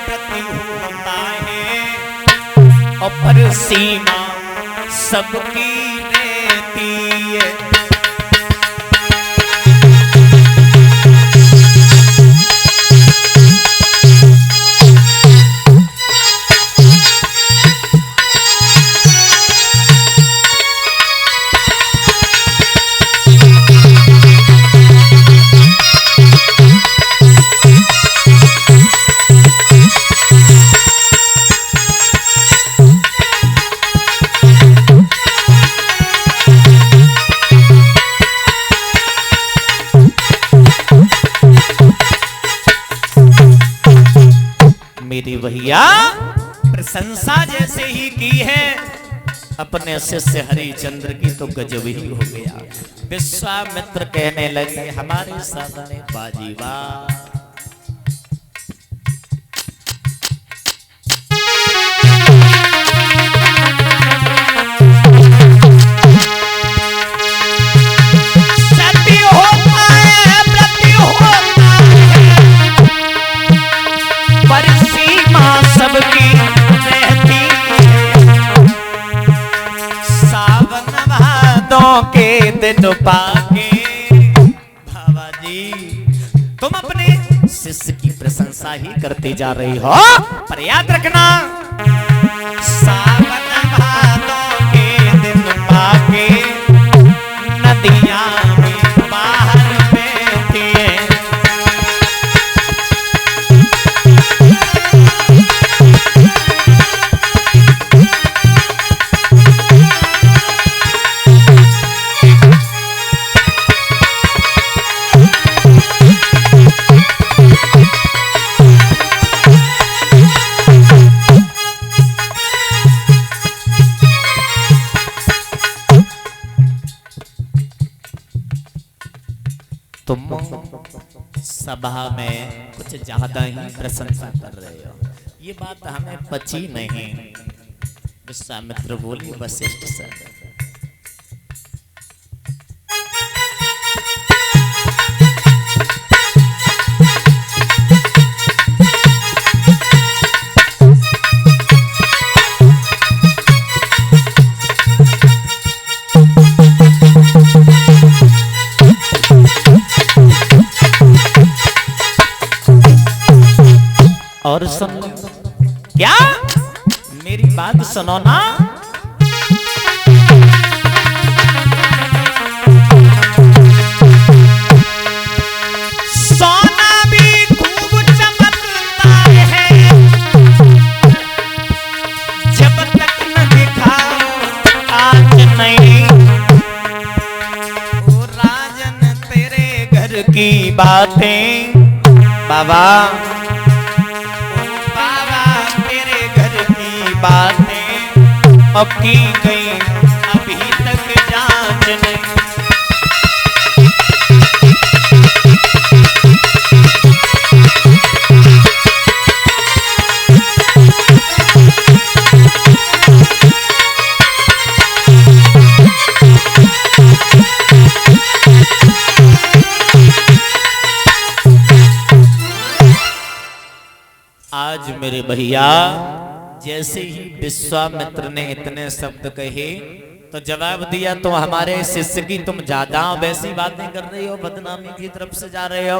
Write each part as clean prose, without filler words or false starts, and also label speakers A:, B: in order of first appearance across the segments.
A: प्रति होता है और पर सीमा सबकी रहती है। मेरे भैया प्रशंसा जैसे ही की है अपने शिष्य हरिचंद्र की तो गजब ही हो गया। विश्वामित्र कहने लगे हमारे सामने बाजीवा सबकी रहती सावन भादों के दिन पाके बाबा जी तुम अपने शिष्य की प्रशंसा ही करते जा रही हो, पर याद रखना सावन भादों के दिन पाके नदियां भी बाहर बहती है। तुम सभा में कुछ ज्यादा ही प्रशंसा कर रहे हो, ये बात हमें पची नहीं। विश्वामित्र बोली वशिष्ठ सर और सुन क्या मेरी बात सुनो ना। सोना भी खूब चमकता है जब तक न दिखाओ आज नहीं। ओ राजन तेरे घर की बातें बाबा बातें अब की गई अभी तक जांच नहीं। आज मेरे भैया जैसे ही विश्वामित्र ने इतने शब्द कहे तो जवाब दिया तो हमारे शिष्य की तुम ज्यादा वैसी बातें कर रही हो, बदनामी की तरफ से जा रहे हो।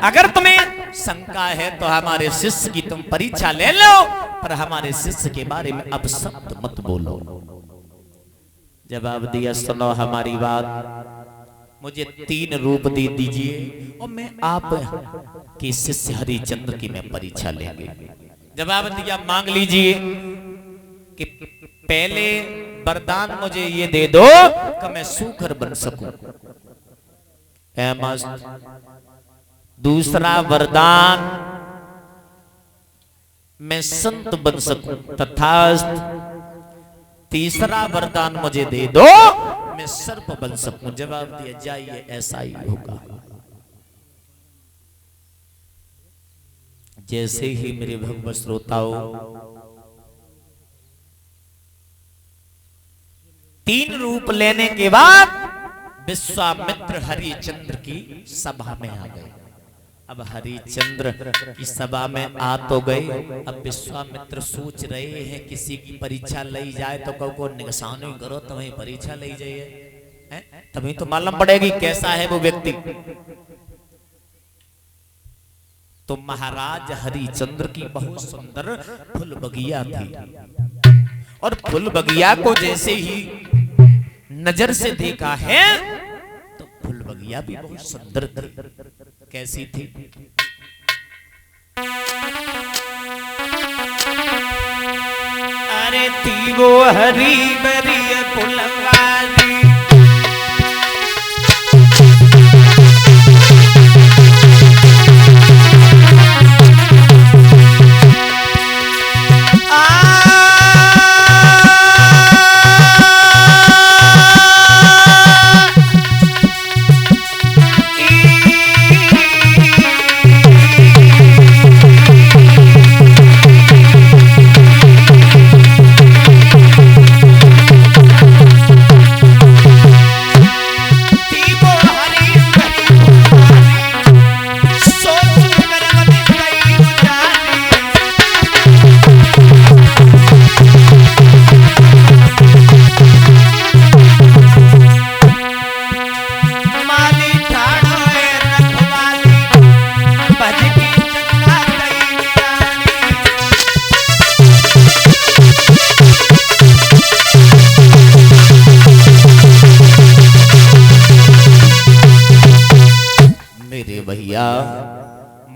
A: अगर तुम्हें शंका है तो हमारे शिष्य की तुम परीक्षा ले लो, पर हमारे शिष्य के बारे में अब शब्द मत बोलो। जवाब दिया सुनो हमारी बात, मुझे 3 रूप दे दीजिए और मैं आप के शिष्य हरिचंद्र की मैं परीक्षा लेंगे। जवाब दिया मांग लीजिए कि पहले वरदान मुझे ये दे दो कि मैं सूकर बन सकूं। दूसरा वरदान मैं संत बन सकूं तथास्तु। तीसरा वरदान मुझे दे दो मैं सर्प बन सकूं। जवाब दिया जाइए ऐसा ही होगा। जैसे ही मेरे भगवत श्रोताओं 3 रूप लेने के बाद विश्वामित्र हरिचंद्र की सभा में आ गए। अब हरिचंद्र की सभा में आ तो गए। अब विश्वामित्र सोच रहे हैं किसी की परीक्षा ली जाए तो को निशानी करो, तुम्हें परीक्षा ली जाइए, तभी तो मालूम पड़ेगी कैसा है वो व्यक्ति। तो महाराज हरिचंद्र की बहुत सुंदर फूल बगिया थी, और फूल बगिया को जैसे ही नजर से देखा है तो फूल बगिया भी बहुत सुंदर थी। कैसी थी? अरे थी वो हरी भरी फुलवारी,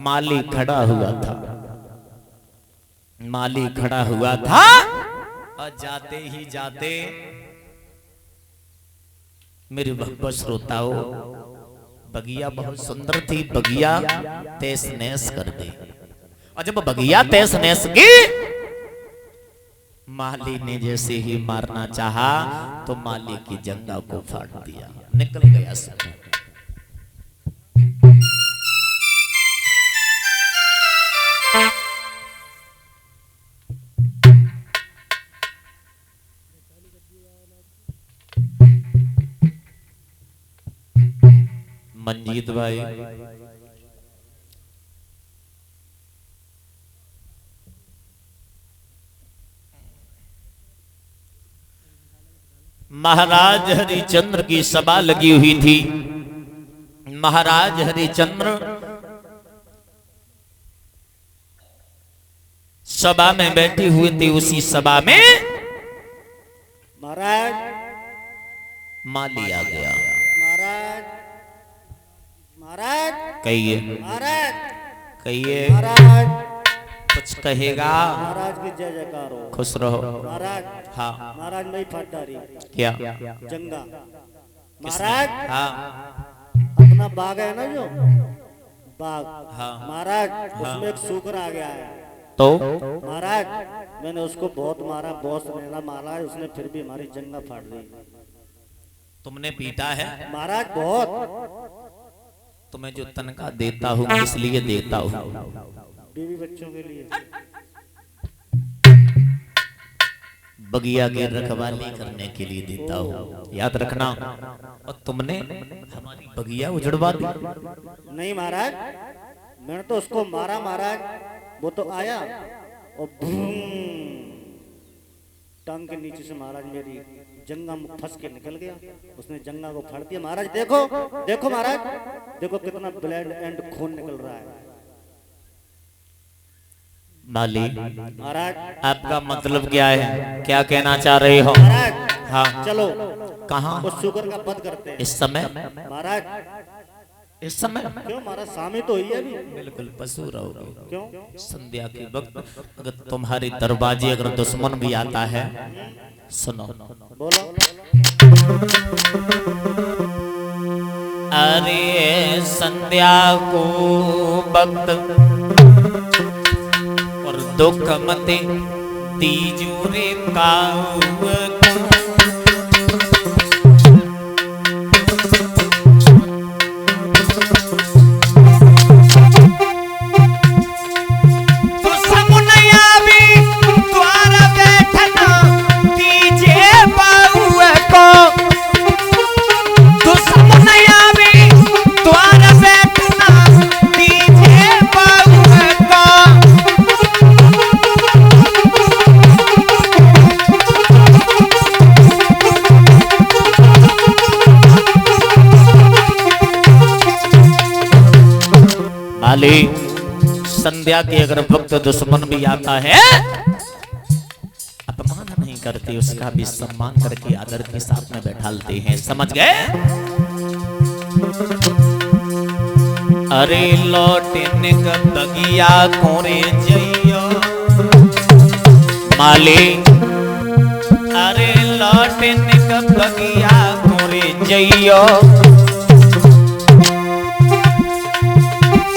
A: माली खड़ा हुआ था, माली खड़ा हुआ था, और जाते ही जाते मेरे भक्त श्रोताओं, बगिया बहुत सुंदर थी, बगिया तैस नैस कर दी। और जब बगिया तैस नैस की, माली ने जैसे ही मारना चाहा तो माली की जंगा को फाड़ दिया, निकल गया सब। मंजीत भाई, महाराज हरिचंद्र की सभा लगी हुई थी। महाराज हरिचंद्र सभा में बैठी हुई थी। उसी सभा में
B: महाराज
A: माली आ गया।
B: महाराज महाराज
A: कहिए,
B: महाराज
A: कहिए,
B: महाराज
A: कुछ कहेगा?
B: महाराज की जय जयकार हो।
A: खुश रहो।
B: महाराज,
A: हाँ
B: महाराज मैं फटदारी
A: क्या?
B: जंगा। महाराज
A: हाँ
B: अपना बाग है ना जो बाग,
A: हाँ
B: महाराज उसमें एक सूकर आ गया है।
A: तो
B: महाराज मैंने उसको बहुत मारा, बहुत मेहनत मारा है, उसने फिर भी हमारी जंगा फाड़ दी।
A: तुमने पीटा है?
B: महाराज बहुत।
A: तुम्हें जो तनख्वाह देता हूँ इसलिए देता हूँ,
B: बीवी बच्चों के लिए,
A: बगिया की रखवाली करने के लिए देता हूँ, याद रखना। और तुमने हमारी बगिया उजड़वा दी।
B: नहीं महाराज, मैंने तो उसको मारा महाराज, वो तो आया और टांग के नीचे से महाराज मेरी जंगा में फंस के निकल गया, उसने जंगा को फाड़ दिया। महाराज देखो देखो महाराज, देखो कितना ब्लड एंड खून निकल रहा है।
A: माली
B: महाराज
A: आपका मतलब क्या है, क्या कहना चाह रहे हो?
B: महाराज
A: हाँ
B: चलो
A: कहाँ?
B: उस शुगर का वध करते हैं
A: इस समय?
B: महाराज।
A: इस समय
B: क्यों महाराज, शामी तो हुई है अभी।
A: बिल्कुल पशु रहोगे।
B: क्यों?
A: संध्या के वक्त अगर तुम्हारे दरवाजे अगर दुश्मन भी आता है, सुनो
B: बोलो।
A: अरे संध्या को वक्त और दुख मते दीजू रे काऊ
C: द्वार बैठना दीजिए
A: संध्या के अगर वक्त दुश्मन भी आता है, अपमान नहीं करते, उसका भी सम्मान करके आदर के साथ में बैठालते हैं। समझ गए? अरे लौटने का बगिया कोरे जइयो माली, अरे लौटने का बगिया कोरे जइयो,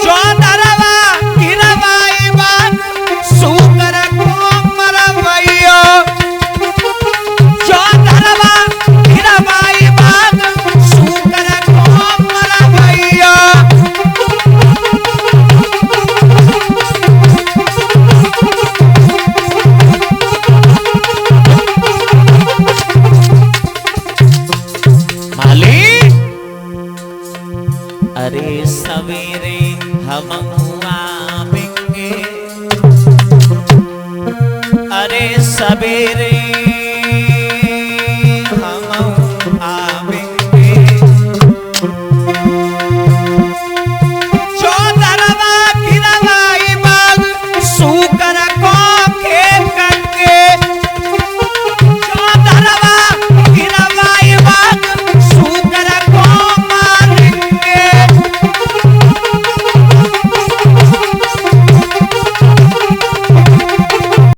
A: चौदरवा गिरवाई बात सुकर कोमर भइयो, चौदरवा गिरवाई बात सुकर कोमर भइयो। अरे सवेरे हम आवेंगे, अरे सवेरे